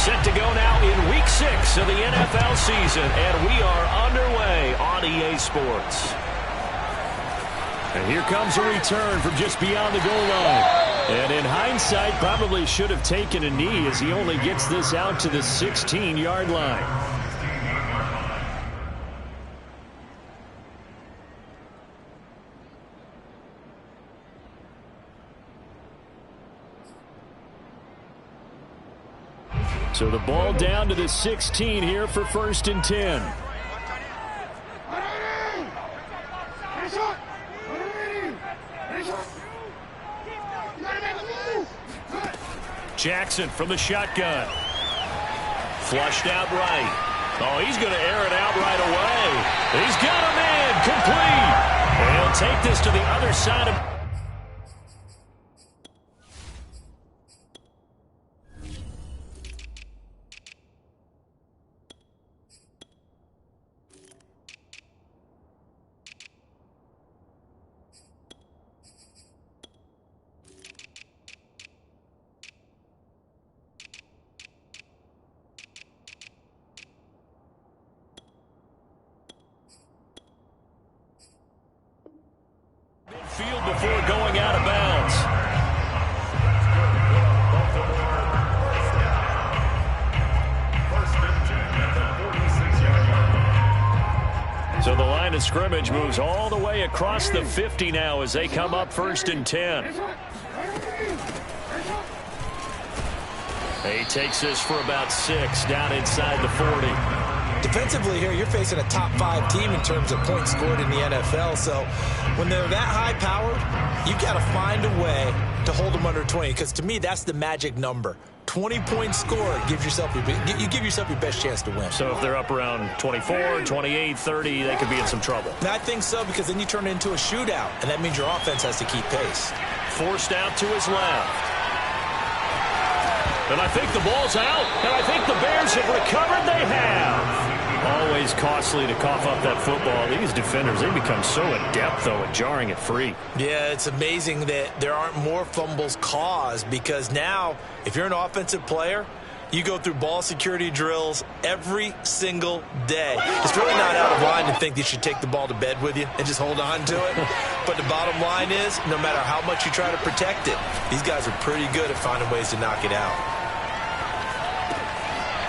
Set to go now in Week 6 of the NFL season, and we are underway on EA Sports. And here comes a return from just beyond the goal line. And in hindsight, probably should have taken a knee as he only gets this out to the 16-yard line. So the ball down to the 16 here for 1st and 10. Jackson from the shotgun. Flushed out right. Oh, he's going to air it out right away. He's got him in. Complete. He'll take this to the other side of... field before going out of bounds. So the line of scrimmage moves all the way across the 50 now as they come up 1st and 10. He takes this for about 6 down inside the 40. Defensively here, you're facing a top 5 team in terms of points scored in the NFL. So when they're that high-powered, you've got to find a way to hold them under 20. Because to me, that's the magic number. 20 points scored gives yourself you give yourself your best chance to win. So if they're up around 24, 28, 30, they could be in some trouble. And I think so, because then you turn it into a shootout, and that means your offense has to keep pace. Forced out to his left. And I think the ball's out, and I think the Bears have recovered. They have. Always costly to cough up that football. These defenders, they become so adept, though, at jarring it free. Yeah, it's amazing that there aren't more fumbles caused, because now, if you're an offensive player, you go through ball security drills every single day. It's really not out of line to think you should take the ball to bed with you and just hold on to it. But the bottom line is, no matter how much you try to protect it, these guys are pretty good at finding ways to knock it out.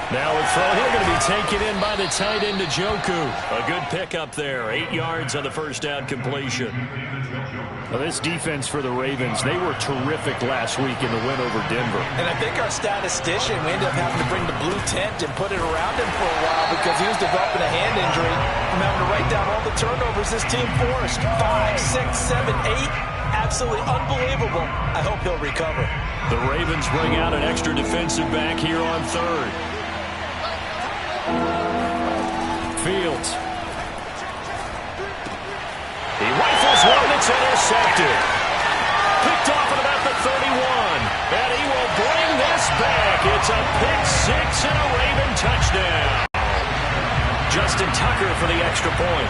Now a throw here going to be taken in by the tight end, Njoku. A good pickup there. 8 yards on the first down completion. Well, this defense for the Ravens, they were terrific last week in the win over Denver. And I think our statistician, we ended up having to bring the blue tent and put it around him for a while because he was developing a hand injury from having to write down all the turnovers this team forced. 5, 6, 7, 8. Absolutely unbelievable. I hope he'll recover. The Ravens bring out an extra defensive back here on 3rd. Fields. He rifles one that's intercepted. Picked off at about the 31. And he will bring this back. It's a pick 6 and a Raven touchdown. Justin Tucker for the extra point.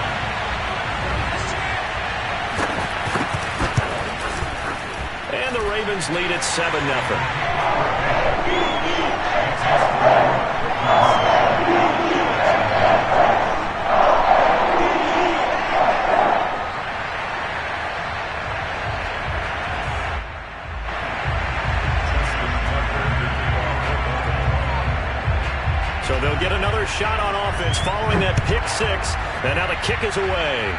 And the Ravens lead at 7-0. So they'll get another shot on offense following that pick 6. And now the kick is away.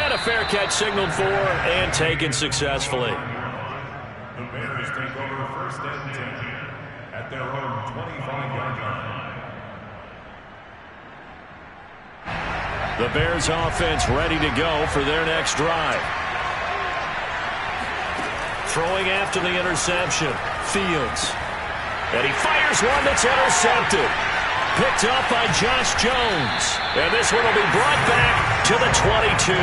And a fair catch signaled for and taken successfully. The Bears take over 1st and 10 at their own 25-yard line. The Bears offense ready to go for their next drive. Throwing after the interception. Fields. And he fires one that's intercepted. Picked up by Josh Jones. And this one will be brought back to the 22.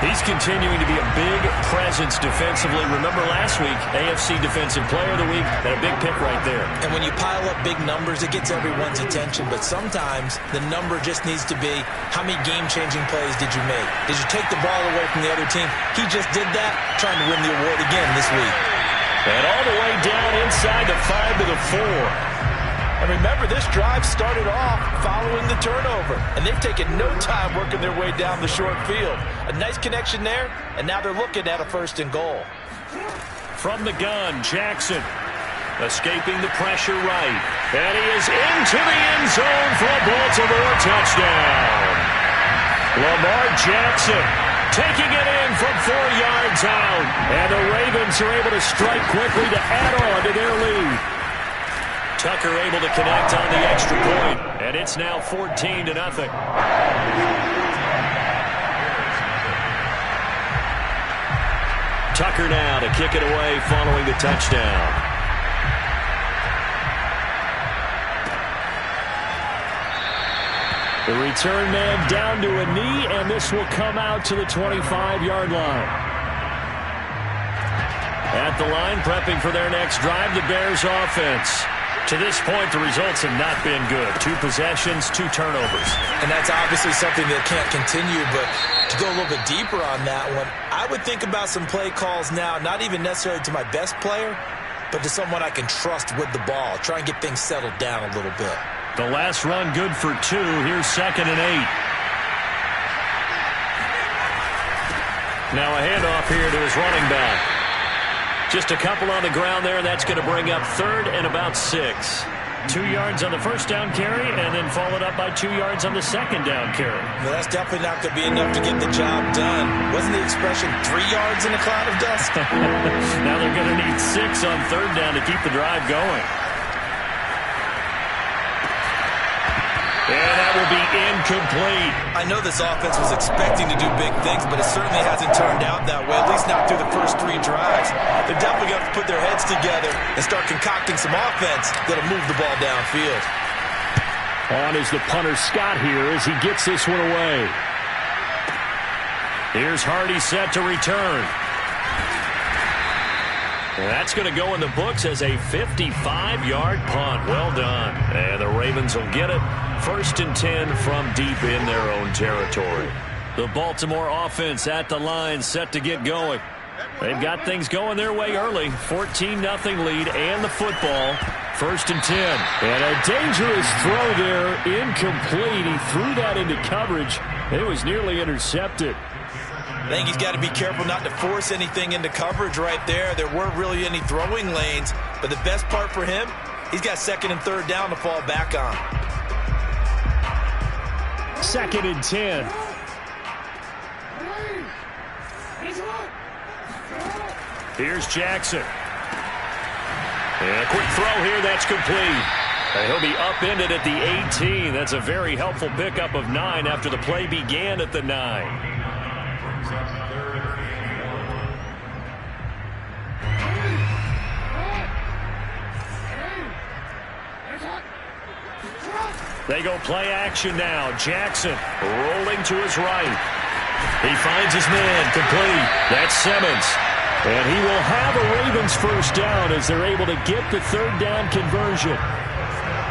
He's continuing to be a big presence defensively. Remember last week, AFC Defensive Player of the Week, and a big pick right there. And when you pile up big numbers, it gets everyone's attention. But sometimes the number just needs to be, how many game-changing plays did you make? Did you take the ball away from the other team? He just did that, trying to win the award again this week. And all the way down inside the 5 to the 4. And remember, this drive started off following the turnover, and they've taken no time working their way down the short field. A nice connection there, and now they're looking at a 1st and goal. From the gun, Jackson escaping the pressure right. And he is into the end zone for a Baltimore touchdown. Lamar Jackson taking it in from 4 yards out. And the Ravens are able to strike quickly to add on to their lead. Tucker able to connect on the extra point. And it's now 14 to nothing. Tucker now to kick it away following the touchdown. The return man down to a knee, and this will come out to the 25-yard line. At the line, prepping for their next drive, the Bears offense. To this point, the results have not been good. 2 possessions, 2 turnovers. And that's obviously something that can't continue, but to go a little bit deeper on that one, I would think about some play calls now, not even necessarily to my best player, but to someone I can trust with the ball. Try and get things settled down a little bit. The last run good for 2. Here's 2nd and 8. Now a handoff here to his running back. Just a couple on the ground there. That's going to bring up 3rd and about 6. 2 yards on the first down carry, and then followed up by 2 yards on the second down carry. Well, that's definitely not going to be enough to get the job done. Wasn't the expression 3 yards in a cloud of dust? Now they're going to need 6 on 3rd down to keep the drive going. And that will be incomplete. I know this offense was expecting to do big things, but it certainly hasn't turned out that way, at least not through the first 3 drives. They're definitely going to put their heads together and start concocting some offense that'll move the ball downfield. On is the punter Scott here as he gets this one away. Here's Hardy set to return. And that's going to go in the books as a 55-yard punt. Well done. And the Ravens will get it. 1st and 10 from deep in their own territory. The Baltimore offense at the line set to get going. They've got things going their way early. 14-0 lead and the football. 1st and 10. And a dangerous throw there. Incomplete. He threw that into coverage. It was nearly intercepted. I think he's got to be careful not to force anything into coverage right there. There weren't really any throwing lanes. But the best part for him, he's got 2nd and 3rd down to fall back on. 2nd and 10. Here's Jackson. And a quick throw here, that's complete. And he'll be upended at the 18. That's a very helpful pickup of 9 after the play began at the 9. They go play action now. Jackson rolling to his right. He finds his man complete. That's Simmons. And he will have a Ravens 1st down as they're able to get the 3rd down conversion.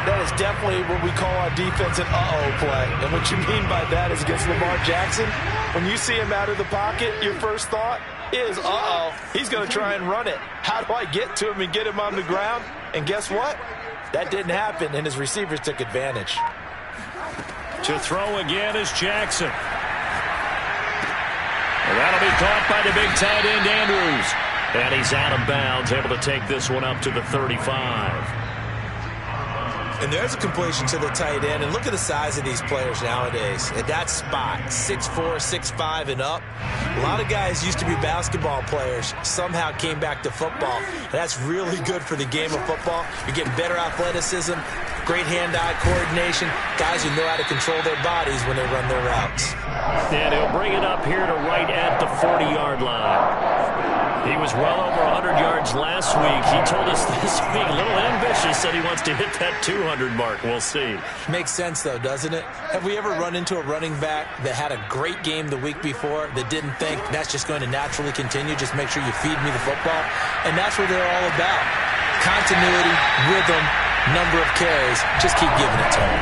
That is definitely what we call our defense an uh-oh play. And what you mean by that is against Lamar Jackson, when you see him out of the pocket, your first thought is, uh-oh, he's going to try and run it. How do I get to him and get him on the ground? And guess what? That didn't happen, and his receivers took advantage. To throw again is Jackson. And that'll be caught by the big tight end, Andrews. And he's out of bounds, able to take this one up to the 35. And there's a completion to the tight end. And look at the size of these players nowadays. At that spot, 6'4", 6'5", and up. A lot of guys used to be basketball players, somehow came back to football. And that's really good for the game of football. You're getting better athleticism, great hand-eye coordination, guys who know how to control their bodies when they run their routes. And he'll bring it up here to right at the 40-yard line. He was well over 100 yards last week. He told us this week, a little ambitious, said he wants to hit that 200 mark. We'll see. Makes sense, though, doesn't it? Have we ever run into a running back that had a great game the week before that didn't think that's just going to naturally continue? Just make sure you feed me the football. And that's what they're all about. Continuity, rhythm, number of carries. Just keep giving it to him.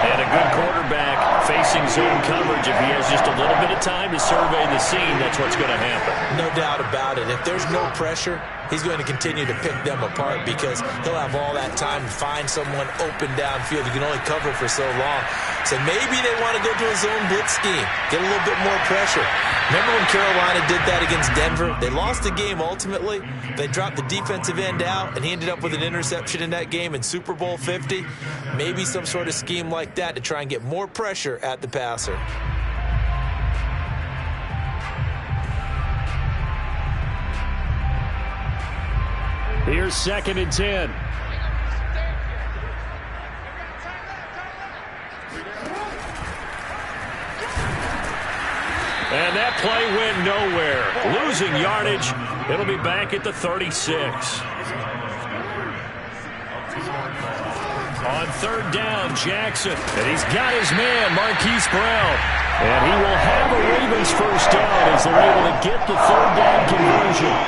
And a good quarterback facing zone coverage. If he has just a little bit of time to survey the scene, that's what's going to happen. No doubt about it. If there's no pressure, he's going to continue to pick them apart because he'll have all that time to find someone open downfield. You can only cover for so long. So maybe they want to go to a zone blitz scheme, get a little bit more pressure. Remember when Carolina did that against Denver? They lost the game ultimately. They dropped the defensive end out, and he ended up with an interception in that game in Super Bowl 50. Maybe some sort of scheme like that to try and get more pressure at the passer. Here's 2nd and 10. And that play went nowhere. Losing yardage. It'll be back at the 36. On 3rd down, Jackson. And he's got his man, Marquise Brown. And he will have a Ravens first down as they're able to get the 3rd down conversion.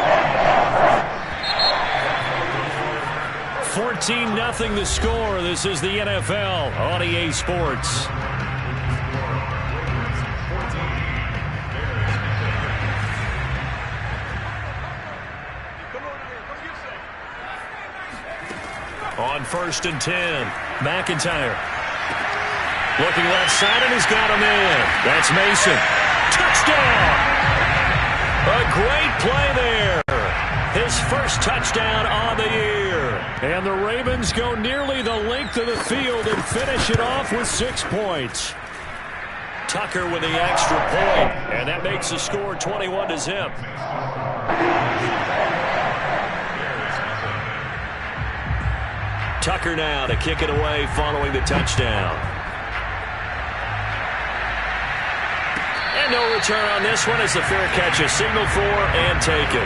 14-0 the score. This is the NFL on EA Sports. On 1st and 10, McIntyre. Looking left side, and he's got him in. That's Mason. Touchdown! A great play there. His first touchdown on the year. And the Ravens go nearly the length of the field and finish it off with 6 points. Tucker with the extra point, and that makes the score 21-0. Tucker now to kick it away following the touchdown. And no return on this one as the fair catch is signaled for and taken.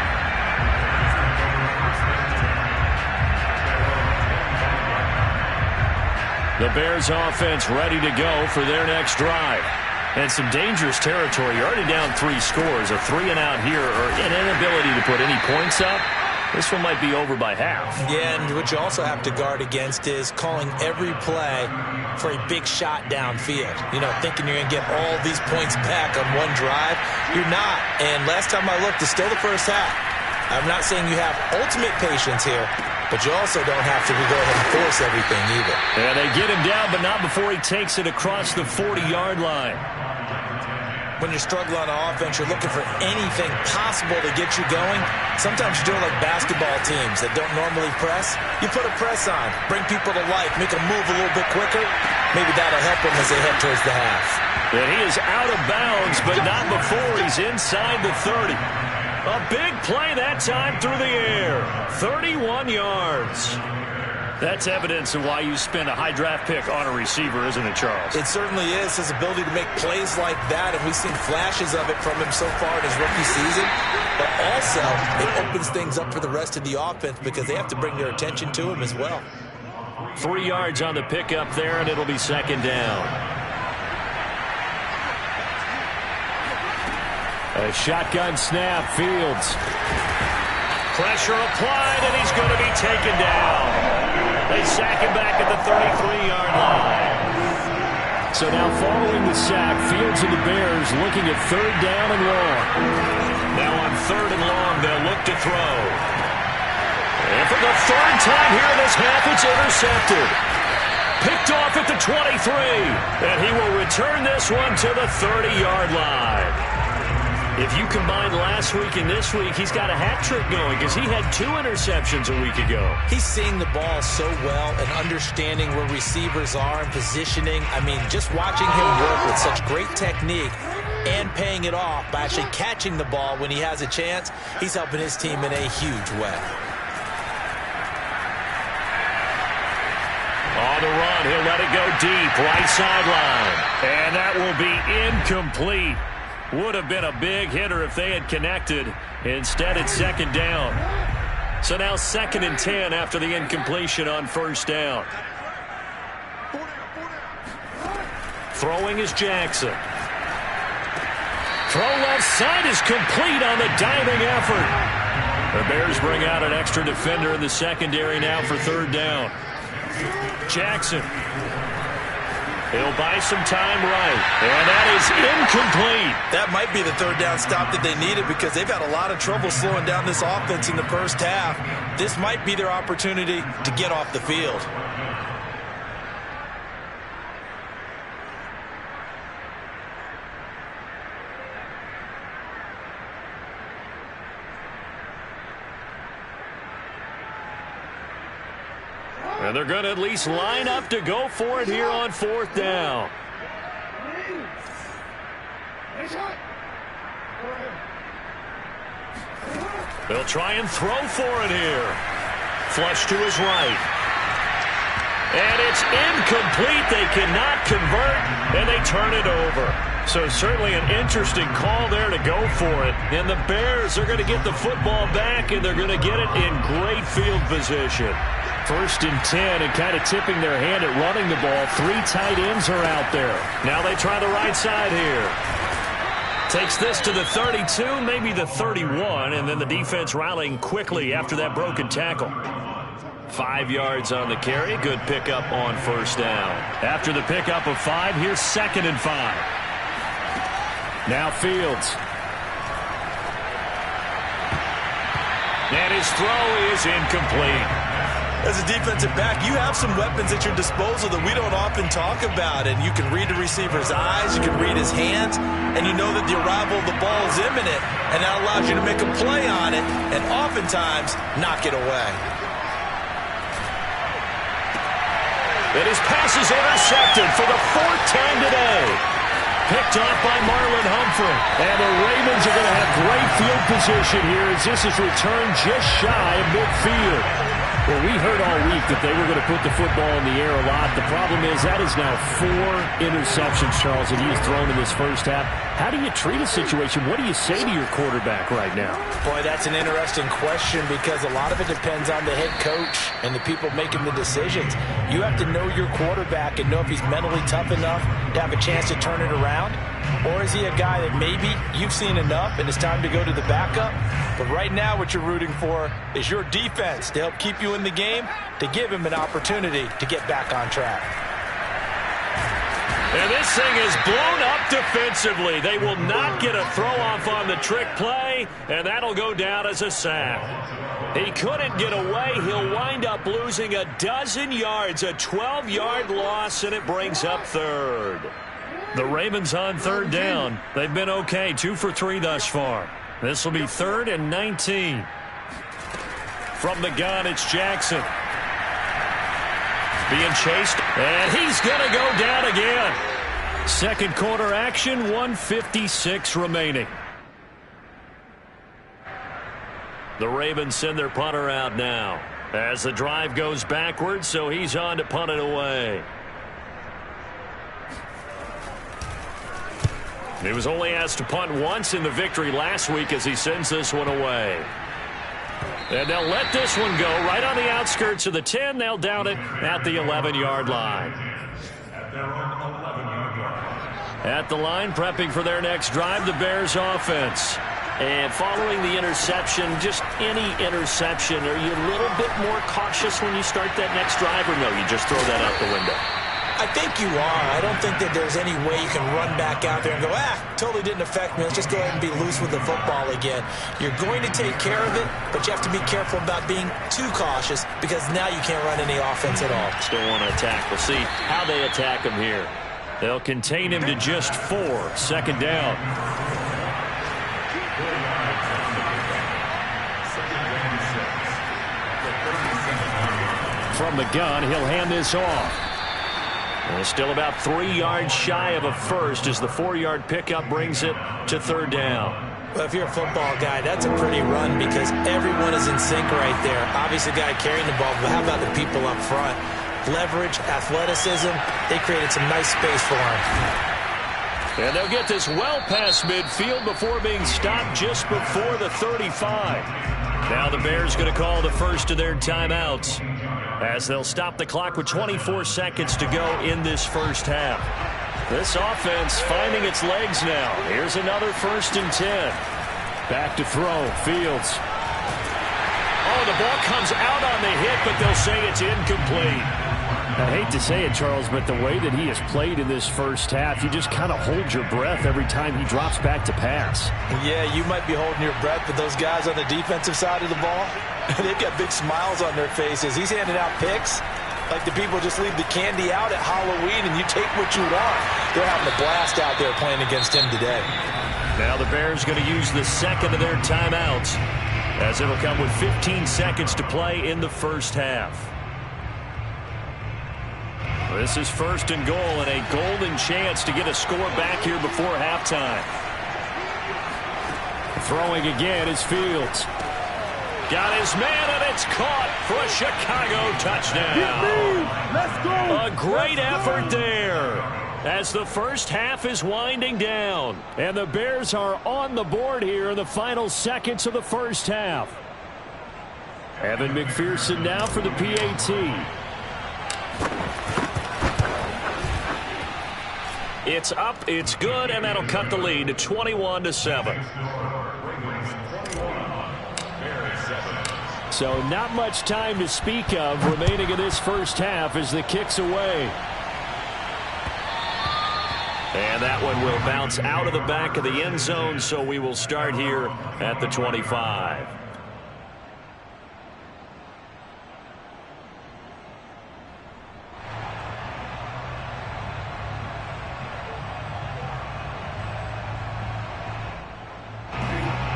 The Bears offense ready to go for their next drive. And some dangerous territory. You're already down 3 scores. A 3-and-out here or an inability to put any points up. This one might be over by half. Yeah, and what you also have to guard against is calling every play for a big shot downfield. You know, thinking you're going to get all these points back on one drive. You're not. And last time I looked, it's still the first half. I'm not saying you have ultimate patience here, but you also don't have to go ahead and force everything either. Yeah, they get him down, but not before he takes it across the 40-yard line. When you're struggling on offense, you're looking for anything possible to get you going. Sometimes you do it like basketball teams that don't normally press. You put a press on, bring people to life, make them move a little bit quicker. Maybe that'll help them as they head towards the half. And he is out of bounds, but not before he's inside the 30. A big play that time through the air. 31 yards. That's evidence of why you spend a high draft pick on a receiver, isn't it, Charles? It certainly is. His ability to make plays like that, and we've seen flashes of it from him so far in his rookie season. But also, it opens things up for the rest of the offense because they have to bring their attention to him as well. 3 yards on the pickup there, and it'll be 2nd down. A shotgun snap, Fields. Pressure applied, and he's going to be taken down. They sack him back at the 33-yard line. So now following the sack, Fields and the Bears looking at 3rd down and long. Now on 3rd and long, they'll look to throw. And for the 3rd time here in this half, it's intercepted. Picked off at the 23. And he will return this one to the 30-yard line. If you combine last week and this week, he's got a hat trick going because he had 2 interceptions a week ago. He's seeing the ball so well and understanding where receivers are and positioning. I mean, just watching him work with such great technique and paying it off by actually catching the ball when he has a chance, he's helping his team in a huge way. On the run, he'll let it go deep, right sideline. And that will be incomplete. Would have been a big hitter if they had connected. Instead, it's 2nd down. So now 2nd and 10 after the incompletion on 1st down. Throwing is Jackson. Throw left side is complete on the diving effort. The Bears bring out an extra defender in the secondary now for 3rd down. Jackson. He'll buy some time right. And that is incomplete. That might be the third down stop that they needed because they've had a lot of trouble slowing down this offense in the first half. This might be their opportunity to get off the field. And they're going to at least line up to go for it here on fourth down. They'll try and throw for it here. Flush to his right. And it's incomplete. They cannot convert, and they turn it over. So certainly an interesting call there to go for it. And the Bears are going to get the football back, and they're going to get it in great field position. 1st and 10, and kind of tipping their hand at running the ball. 3 tight ends are out there. Now they try the right side here. Takes this to the 32, maybe the 31, and then the defense rallying quickly after that broken tackle. 5 yards on the carry. Good pickup on first down. After the pickup of 5, here's 2nd and 5. Now Fields. And his throw is incomplete. As a defensive back, you have some weapons at your disposal that we don't often talk about. And you can read the receiver's eyes, you can read his hands, and you know that the arrival of the ball is imminent. And that allows you to make a play on it and oftentimes knock it away. And his pass is intercepted for the 4th time today. Picked off by Marlon Humphrey. And the Ravens are going to have great field position here as this is returned just shy of midfield. Well, we heard all week that they were going to put the football in the air a lot. The problem is that is now 4 interceptions, Charles, that he has thrown in this first half. How do you treat a situation? What do you say to your quarterback right now? Boy, that's an interesting question because a lot of it depends on the head coach and the people making the decisions. You have to know your quarterback and know if he's mentally tough enough to have a chance to turn it around. Or is he a guy that maybe you've seen enough and it's time to go to the backup? But right now what you're rooting for is your defense to help keep you in the game, to give him an opportunity to get back on track. And this thing is blown up defensively. They will not get a throw-off on the trick play, and that'll go down as a sack. He couldn't get away. He'll wind up losing a dozen yards, a 12-yard loss, and it brings up 3rd. The Ravens on 3rd down. They've been okay, 2 for 3 thus far. This will be 3rd and 19. From the gun, it's Jackson. Being chased, and he's going to go down again. 2nd quarter action, 1:56 remaining. The Ravens send their punter out now as the drive goes backwards, so he's on to punt it away. He was only asked to punt once in the victory last week as he sends this one away. And they'll let this one go right on the outskirts of the 10. They'll down it at the 11-yard line. At their own 11-yard line. At the line, prepping for their next drive, the Bears offense. And following the interception, just any interception, are you a little bit more cautious when you start that next drive, or no, you just throw that out the window? I think you are. I don't think that there's any way you can run back out there and go, totally didn't affect me. Let's just go ahead and be loose with the football again. You're going to take care of it, but you have to be careful about being too cautious because now you can't run any offense at all. Still want to attack. We'll see how they attack him here. They'll contain him to just 4. 2nd down. From the gun, he'll hand this off. And still about 3 yards shy of a first as the 4-yard pickup brings it to 3rd down. Well, if you're a football guy, that's a pretty run because everyone is in sync right there. Obviously, the guy carrying the ball, but how about the people up front? Leverage, athleticism, they created some nice space for him. And they'll get this well past midfield before being stopped just before the 35. Now the Bears going to call the first of their timeouts as they'll stop the clock with 24 seconds to go in this first half. This offense finding its legs now. Here's another 1st and 10. Back to throw. Fields. Oh, the ball comes out on the hit, but they'll say it's incomplete. I hate to say it, Charles, but the way that he has played in this first half, you just kind of hold your breath every time he drops back to pass. Yeah, you might be holding your breath, but those guys on the defensive side of the ball, they've got big smiles on their faces. He's handing out picks like the people just leave the candy out at Halloween and you take what you want. They're having a blast out there playing against him today. Now the Bears going to use the second of their timeouts, as it'll come with 15 seconds to play in the first half. This is first and goal and a golden chance to get a score back here before halftime. Throwing again is Fields. Got his man, and it's caught for a Chicago touchdown. Let's go. A great effort there as the first half is winding down. And the Bears are on the board here in the final seconds of the first half. Evan McPherson now for the PAT. It's up, it's good, and that'll cut the lead to 21-7. So not much time to speak of remaining in this first half as the kick's away. And that one will bounce out of the back of the end zone, so we will start here at the 25.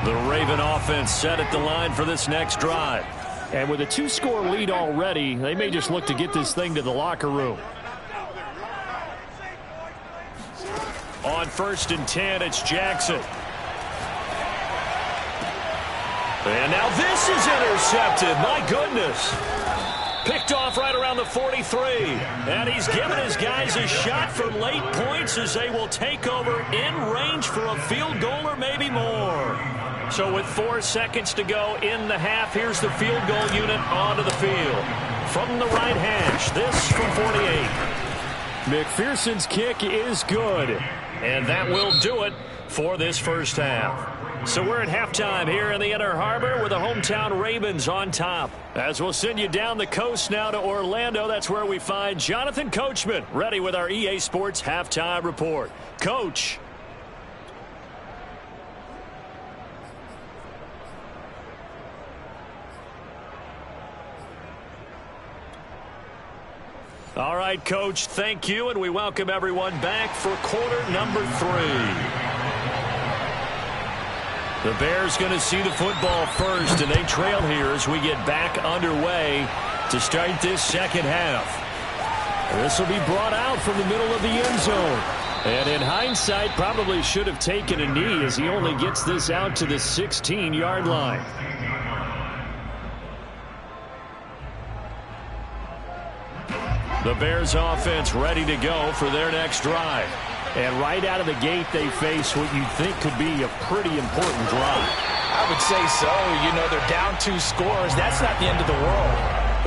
The Raven offense set at the line for this next drive. And with a 2-score lead already, they may just look to get this thing to the locker room. On 1st and 10, it's Jackson. And now this is intercepted. My goodness. Picked off right around the 43. And he's given his guys a shot for late points as they will take over in range for a field goal or maybe more. So with 4 seconds to go in the half, here's the field goal unit onto the field. From the right hash, this from 48. McPherson's kick is good. And that will do it for this first half. So we're at halftime here in the Inner Harbor with the hometown Ravens on top. As we'll send you down the coast now to Orlando, that's where we find Jonathan Coachman ready with our EA Sports Halftime Report. Coach. All right, Coach, thank you, and we welcome everyone back for quarter number 3. The Bears going to see the football first, and they trail here as we get back underway to start this second half. This will be brought out from the middle of the end zone. And in hindsight, probably should have taken a knee as he only gets this out to the 16-yard line. The Bears offense ready to go for their next drive. And right out of the gate, they face what you'd think could be a pretty important drive. I would say so. You know, they're down 2 scores. That's not the end of the world.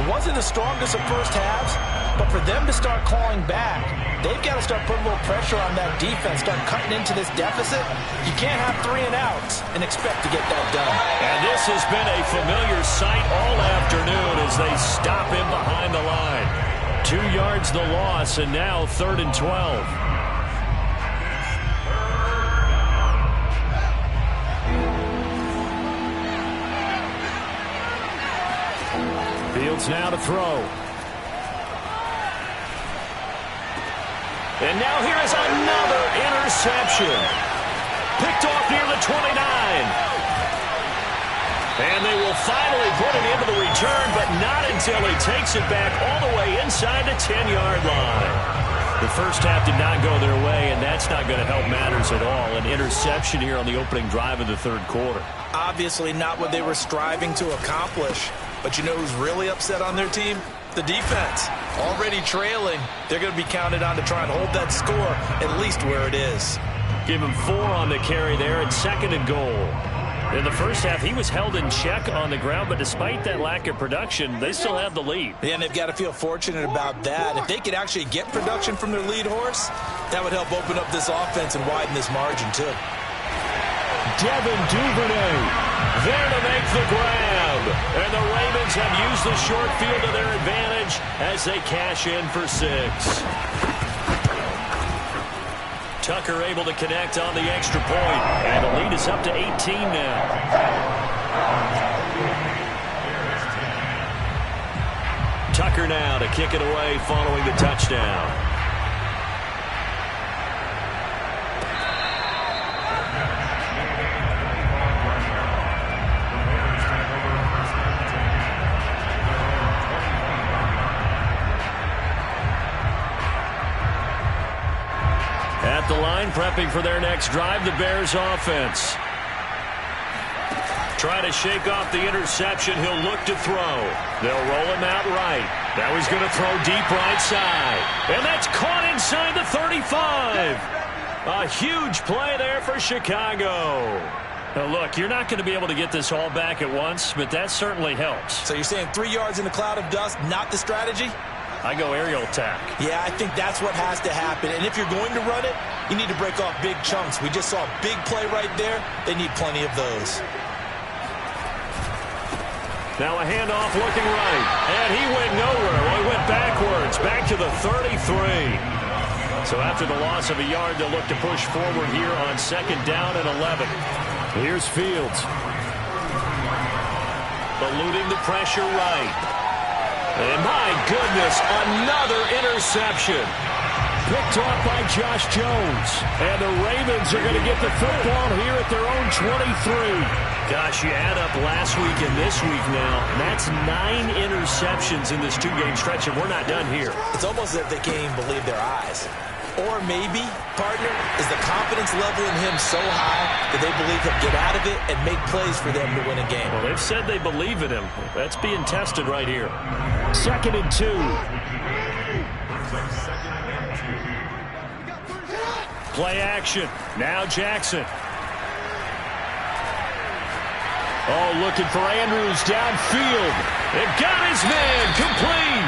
It wasn't the strongest of first halves, but for them to start clawing back, they've got to start putting a little pressure on that defense, start cutting into this deficit. You can't have 3 and outs and expect to get that done. And this has been a familiar sight all afternoon as they stop him behind the line. 2 yards the loss, and now 3rd and 12. Fields now to throw. And now here is another interception. Picked off near the 29. And they will finally put it into the return, but not until he takes it back all the way inside the 10-yard line. The first half did not go their way, and that's not going to help matters at all. An interception here on the opening drive of the 3rd quarter. Obviously not what they were striving to accomplish. But you know who's really upset on their team? The defense. Already trailing. They're going to be counted on to try and hold that score at least where it is. Give him 4 on the carry there at 2nd and goal. In the first half, he was held in check on the ground, but despite that lack of production, they still have the lead. Yeah, and they've got to feel fortunate about that. If they could actually get production from their lead horse, that would help open up this offense and widen this margin, too. Devin Duvernay there to make the grab. And the Ravens have used the short field to their advantage as they cash in for 6. Tucker able to connect on the extra point. And the lead is up to 18 now. Tucker now to kick it away following the touchdown. At the line, prepping for their next drive, the Bears offense. Try to shake off the interception. He'll look to throw. They'll roll him out right. Now he's going to throw deep right side. And that's caught inside the 35. A huge play there for Chicago. Now look, you're not going to be able to get this all back at once, but that certainly helps. So you're saying 3 yards in a cloud of dust, not the strategy? I go aerial attack. Yeah, I think that's what has to happen. And if you're going to run it, you need to break off big chunks. We just saw a big play right there. They need plenty of those. Now a handoff looking right. And he went nowhere. Well, he went backwards, back to the 33. So after the loss of a yard, they'll look to push forward here on 2nd down and 11. Here's Fields. Eluding the pressure right. And my goodness, another interception. Picked off by Josh Jones. And the Ravens are going to get the football here at their own 23. Gosh, you add up last week and this week now. That's 9 interceptions in this 2-game stretch, and we're not done here. It's almost as if they can't even believe their eyes. Or maybe, partner, is the confidence level in him so high that they believe he'll get out of it and make plays for them to win a game. Well, they've said they believe in him. That's being tested right here. 2nd and 2. Play action. Now Jackson. Oh, looking for Andrews downfield. It got his man complete.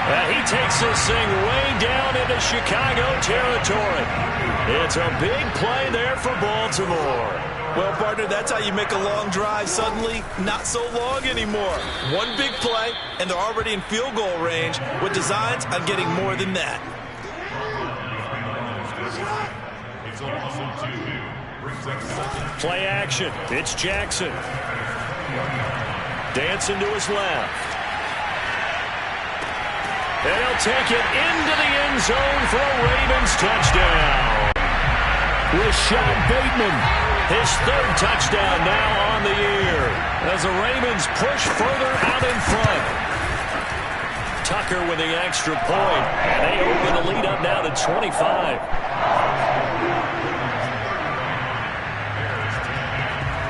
He takes this thing way down into Chicago territory. It's a big play there for Baltimore. Well, partner, that's how you make a long drive suddenly not so long anymore. One big play, and they're already in field goal range with designs on getting more than that. Play action. It's Jackson. Dancing to his left. And he'll take it into the end zone for a Ravens touchdown. Rashad Bateman, his 3rd touchdown now on the year as the Ravens push further out in front. Tucker with the extra point, and they open the lead up now to 25.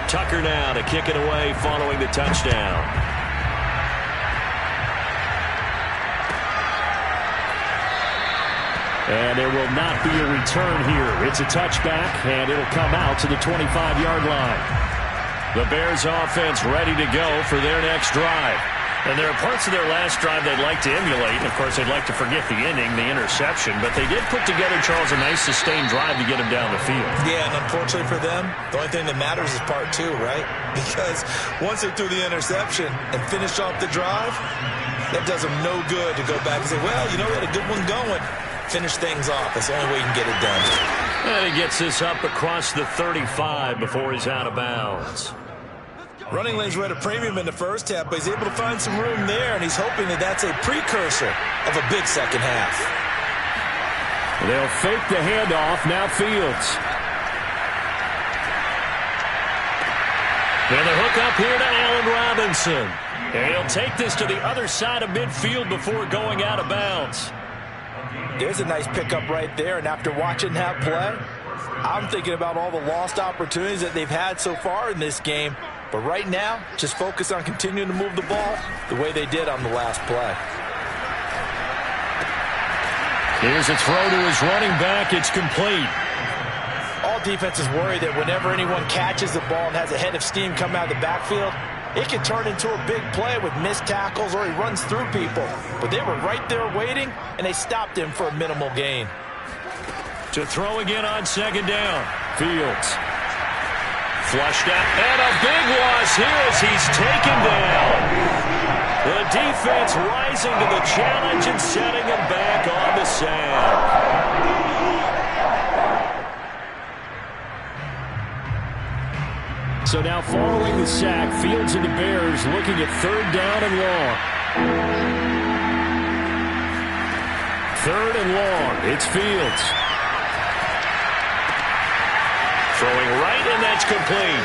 Tucker now to kick it away following the touchdown. And there will not be a return here. It's a touchback, and it'll come out to the 25-yard line. The Bears offense ready to go for their next drive. And there are parts of their last drive they'd like to emulate. And, of course, they'd like to forget the ending, the interception. But they did put together, Charles, a nice sustained drive to get them down the field. Yeah, and unfortunately for them, the only thing that matters is part 2, right? Because once they threw the interception and finished off the drive, that does them no good to go back and say, well, you know, we had a good one going. Finish things off. That's the only way you can get it done. And he gets this up across the 35 before he's out of bounds. Running lanes were at a premium in the first half, but he's able to find some room there, and he's hoping that that's a precursor of a big second half. They'll fake the handoff. Now Fields. And the hook up here to Allen Robinson. And he'll take this to the other side of midfield before going out of bounds. There's a nice pickup right there, and after watching that play, I'm thinking about all the lost opportunities that they've had so far in this game. But right now, just focus on continuing to move the ball the way they did on the last play. Here's a throw to his running back. It's complete. All defenses worry that whenever anyone catches the ball and has a head of steam come out of the backfield, it can turn into a big play with missed tackles or he runs through people. But they were right there waiting, and they stopped him for a minimal gain. To throw again on 2nd down. Fields. Flushed out, and a big loss here as he's taken down. The defense rising to the challenge and setting him back on the sack. So now following the sack, Fields and the Bears looking at 3rd down and long. 3rd and long. It's Fields. Throwing right, and that's complete.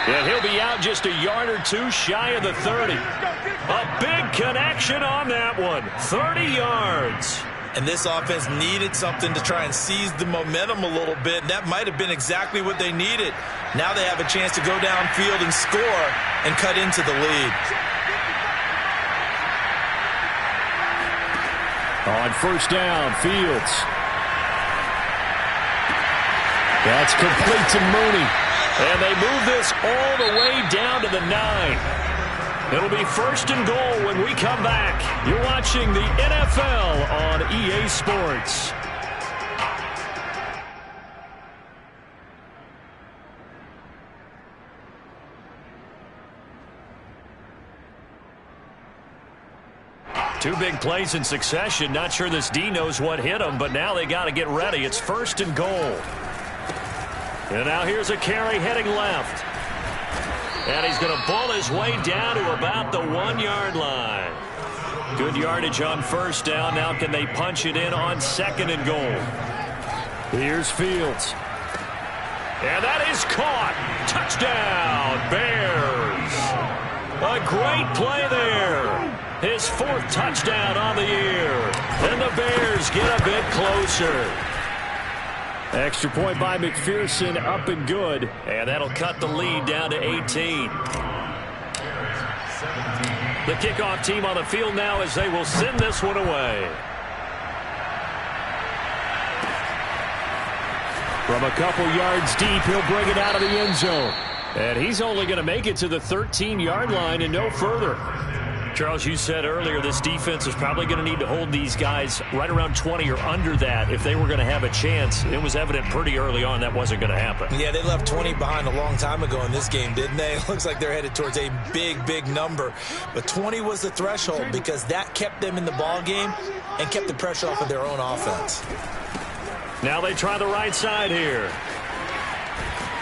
And he'll be out just a yard or two shy of the 30. A big connection on that one. 30 yards. And this offense needed something to try and seize the momentum a little bit, and that might have been exactly what they needed. Now they have a chance to go downfield and score and cut into the lead. On 1st down, Fields. That's complete to Mooney. And they move this all the way down to the 9. It'll be 1st and goal when we come back. You're watching the NFL on EA Sports. Two big plays in succession. Not sure this D knows what hit him, but now they got to get ready. It's 1st and goal. And now here's a carry heading left. And he's going to bull his way down to about the 1-yard line. Good yardage on 1st down. Now can they punch it in on 2nd and goal? Here's Fields. And that is caught. Touchdown, Bears. A great play there. His 4th touchdown on the year. And the Bears get a bit closer. Extra point by McPherson, up and good. And that'll cut the lead down to 18. The kickoff team on the field now as they will send this one away. From a couple yards deep, he'll bring it out of the end zone. And he's only going to make it to the 13-yard line and no further. Charles, you said earlier this defense is probably going to need to hold these guys right around 20 or under that if they were going to have a chance. It was evident pretty early on that wasn't going to happen. Yeah, they left 20 behind a long time ago in this game, didn't they? It looks like they're headed towards a big, big number. But 20 was the threshold because that kept them in the ball game and kept the pressure off of their own offense. Now they try the right side here.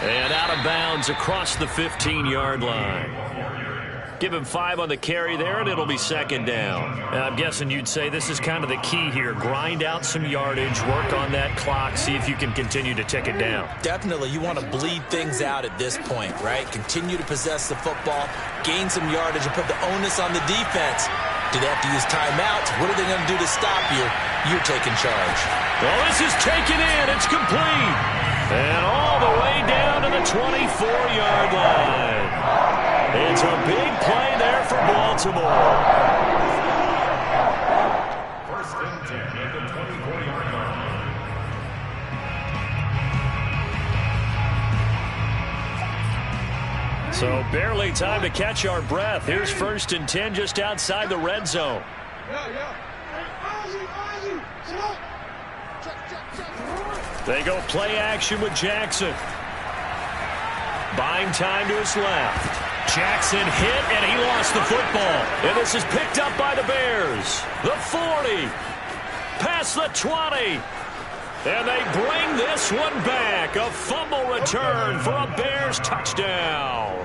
And out of bounds across the 15-yard line. Give him 5 on the carry there, and it'll be 2nd down. And I'm guessing you'd say this is kind of the key here. Grind out some yardage, work on that clock, see if you can continue to tick it down. Definitely. You want to bleed things out at this point, right? Continue to possess the football, gain some yardage, and put the onus on the defense. Do they have to use timeouts? What are they going to do to stop you? You're taking charge. Well, this is taken in. It's complete. And all the way down to the 24-yard line. It's a big play there for Baltimore. 1st and 10 at the 24-yard line. So barely time to catch our breath. Here's 1st and 10 just outside the red zone. They go play action with Jackson. Buying time to his left. Jackson hit, and he lost the football. And this is picked up by the Bears. The 40. Past the 20. And they bring this one back. A fumble return for a Bears touchdown.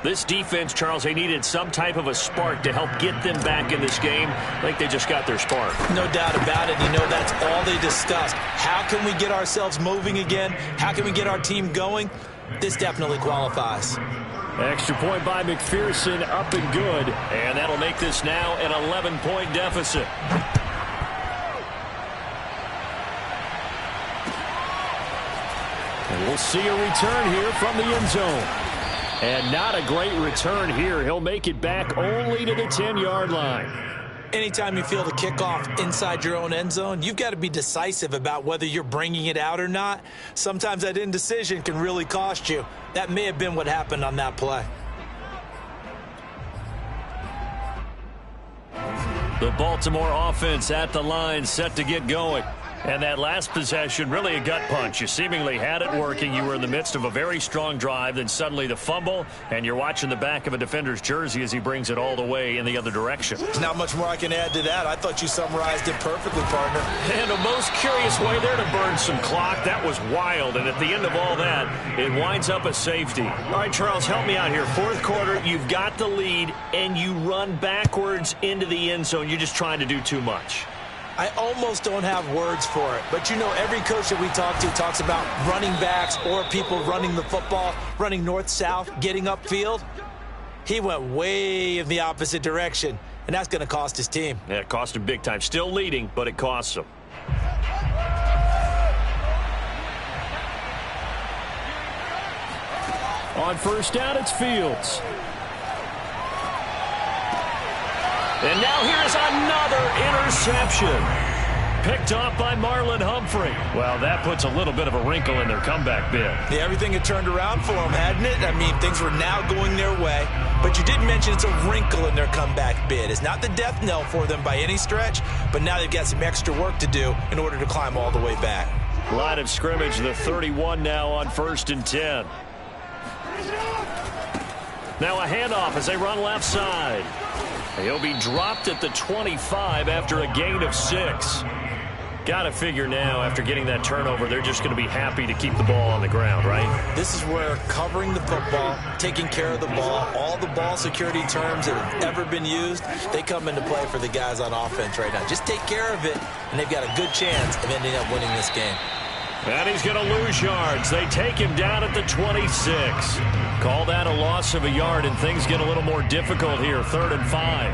This defense, Charles, they needed some type of a spark to help get them back in this game. I think they just got their spark. No doubt about it. You know, that's all they discussed. How can we get ourselves moving again? How can we get our team going? This definitely qualifies. Extra point by McPherson, up and good. And that'll make this now an 11-point deficit. And we'll see a return here from the end zone. And not a great return here. He'll make it back only to the 10-yard line. Anytime you feel the kickoff inside your own end zone, you've got to be decisive about whether you're bringing it out or not. Sometimes that indecision can really cost you. That may have been what happened on that play. The Baltimore offense at the line, set to get going. And that last possession, really a gut punch. You seemingly had it working. You were in the midst of a very strong drive. Then suddenly the fumble, and you're watching the back of a defender's jersey as he brings it all the way in the other direction. There's not much more I can add to that. I thought you summarized it perfectly, partner. And a most curious way there to burn some clock. That was wild. And at the end of all that, it winds up a safety. All right, Charles, help me out here. Fourth quarter, you've got the lead, and you run backwards into the end zone. You're just trying to do too much. I almost don't have words for it. But, you know, every coach that we talk to talks about running backs or people running the football, running north-south, getting upfield. He went way in the opposite direction, and that's going to cost his team. Yeah, it cost him big time. Still leading, but it costs him. On first down, it's Fields. And now here's another interception. Picked off by Marlon Humphrey. Well, that puts a little bit of a wrinkle in their comeback bid. Yeah, everything had turned around for them, hadn't it? I mean, things were now going their way. But you did mention it's a wrinkle in their comeback bid. It's not the death knell for them by any stretch, but now they've got some extra work to do in order to climb all the way back. Line of scrimmage, the 31 now on 1st and 10. Now a handoff as they run left side. He'll be dropped at the 25 after a gain of 6. Got to figure now, after getting that turnover, they're just going to be happy to keep the ball on the ground, right? This is where covering the football, taking care of the ball, all the ball security terms that have ever been used, they come into play for the guys on offense right now. Just take care of it, and they've got a good chance of ending up winning this game. And he's going to lose yards. They take him down at the 26. Call that a loss of a yard, and things get a little more difficult here. 3rd and 5.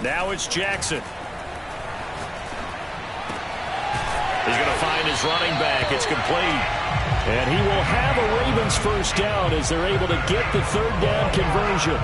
Now it's Jackson. He's going to find his running back. It's complete. And he will have a Ravens first down as they're able to get the 3rd down conversion.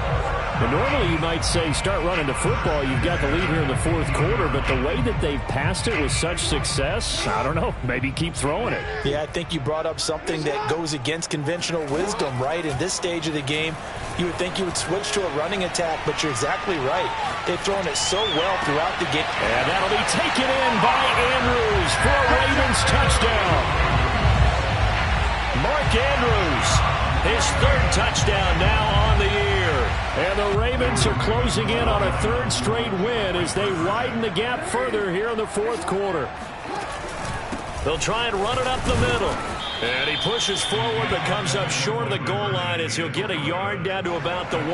And normally you might say start running the football. You've got the lead here in the 4th quarter, but the way that they've passed it with such success, I don't know, maybe keep throwing it. Yeah, I think you brought up something that goes against conventional wisdom, right? In this stage of the game, you would think you would switch to a running attack, but you're exactly right. They've thrown it so well throughout the game. And that'll be taken in by Andrews for a Ravens touchdown. Mark Andrews, his 3rd touchdown now on the year. And the Ravens are closing in on a 3rd straight win as they widen the gap further here in the 4th quarter. They'll try and run it up the middle. And he pushes forward but comes up short of the goal line as he'll get a yard down to about the 1.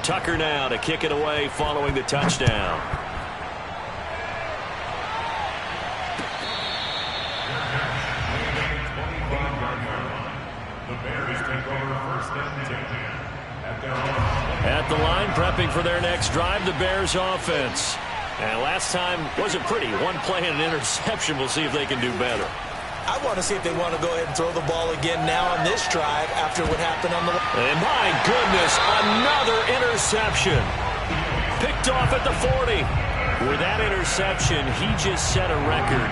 Tucker now to kick it away following the touchdown. At the line, prepping for their next drive, the Bears offense. And last time wasn't pretty. One play and an interception. We'll see if they can do better. I want to see if they want to go ahead and throw the ball again now on this drive after what happened on the... And my goodness, another interception. Picked off at the 40. With that interception, he just set a record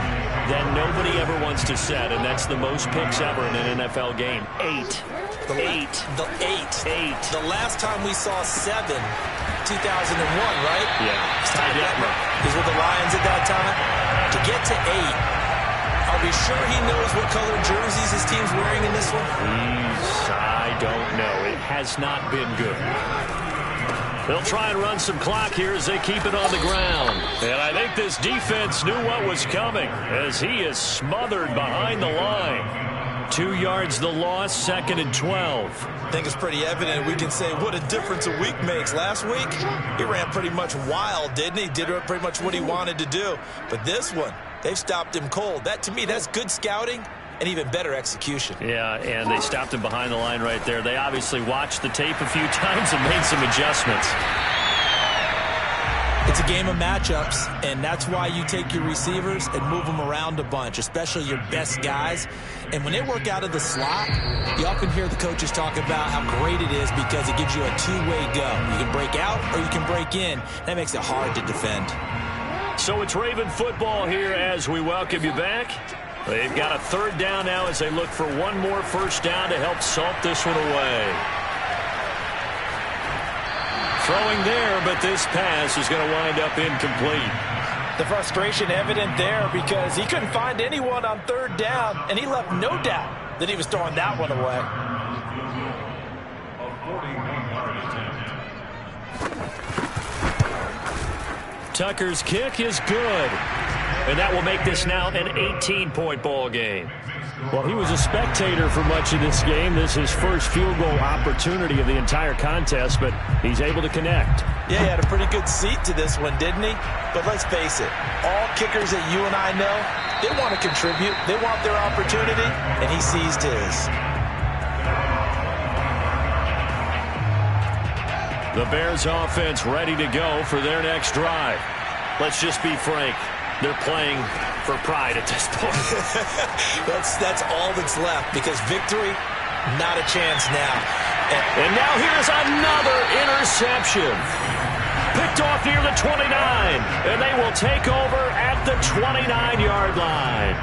that nobody ever wants to set, and that's the most picks ever in an NFL game. 8. The last time we saw 7, 2001, right? Yeah. Ty Detmer is with the Lions at that time. To get to 8, are we sure he knows what color jerseys his team's wearing in this one? I don't know. It has not been good. They'll try and run some clock here as they keep it on the ground. And I think this defense knew what was coming as he is smothered behind the line. 2 yards the loss, 2nd and 12. I think it's pretty evident. We can say what a difference a week makes. Last week, he ran pretty much wild, didn't he? Did pretty much what he wanted to do. But this one, they've stopped him cold. That, to me, that's good scouting and even better execution. Yeah, and they stopped him behind the line right there. They obviously watched the tape a few times and made some adjustments. It's a game of matchups, and that's why you take your receivers and move them around a bunch, especially your best guys. And when they work out of the slot, you often hear the coaches talk about how great it is because it gives you a two-way go. You can break out or you can break in. That makes it hard to defend. So it's Raven football here as we welcome you back. They've got a third down now as they look for one more first down to help salt this one away. Throwing there, but this pass is going to wind up incomplete. The frustration evident there because he couldn't find anyone on third down, and he left no doubt that he was throwing that one away. Tucker's kick is good. And that will make this now an 18-point ball game. Well, he was a spectator for much of this game. This is his first field goal opportunity of the entire contest, but he's able to connect. Yeah, he had a pretty good seat to this one, didn't he? But let's face it, all kickers that you and I know, they want to contribute. They want their opportunity, and he seized his. The Bears offense ready to go for their next drive. Let's just be frank. They're playing for pride at this point. That's all that's left because victory, not a chance now. And now here's another interception. Picked off near the 29, and they will take over at the 29-yard line.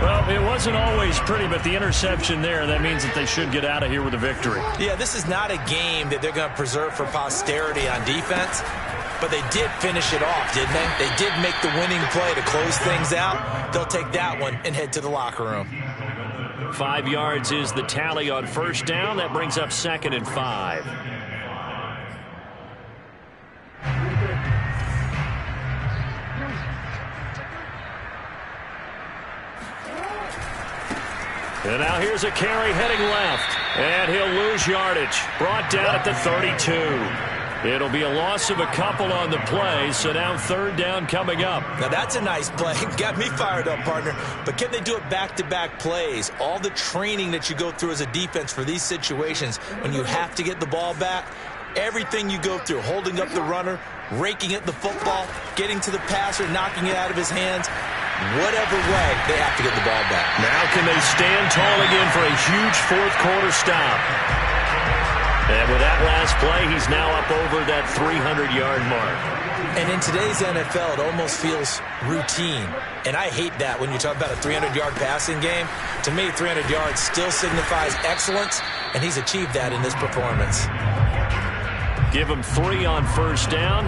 Well, it wasn't always pretty, but the interception there, that means that they should get out of here with a victory. Yeah, this is not a game that they're going to preserve for posterity on defense. But they did finish it off, didn't they? They did make the winning play to close things out. They'll take that one and head to the locker room. 5 yards is the tally on first down. That brings up 2nd and 5. And now here's a carry heading left. And he'll lose yardage. Brought down at the 32. It'll be a loss of a couple on the play, so now third down coming up. Now that's a nice play. Got me fired up, partner. But can they do it back-to-back plays? All the training that you go through as a defense for these situations, when you have to get the ball back, everything you go through, holding up the runner, raking at the football, getting to the passer, knocking it out of his hands, whatever way, they have to get the ball back. Now can they stand tall again for a huge fourth-quarter stop? And with that last play, he's now up over that 300-yard mark. And in today's NFL, it almost feels routine. And I hate that when you talk about a 300-yard passing game. To me, 300 yards still signifies excellence, and he's achieved that in this performance. Give him 3 on first down.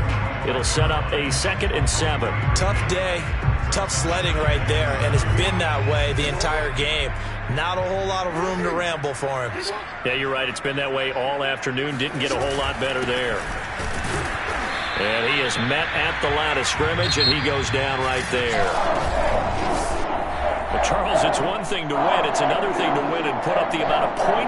It'll set up a 2nd and 7. Tough day, tough sledding right there, and it's been that way the entire game. Not a whole lot of room to ramble for him. Yeah, you're right. It's been that way all afternoon. Didn't get a whole lot better there. And he is met at the line of scrimmage, and he goes down right there. Well, Charles, it's one thing to win. It's another thing to win and put up the amount of points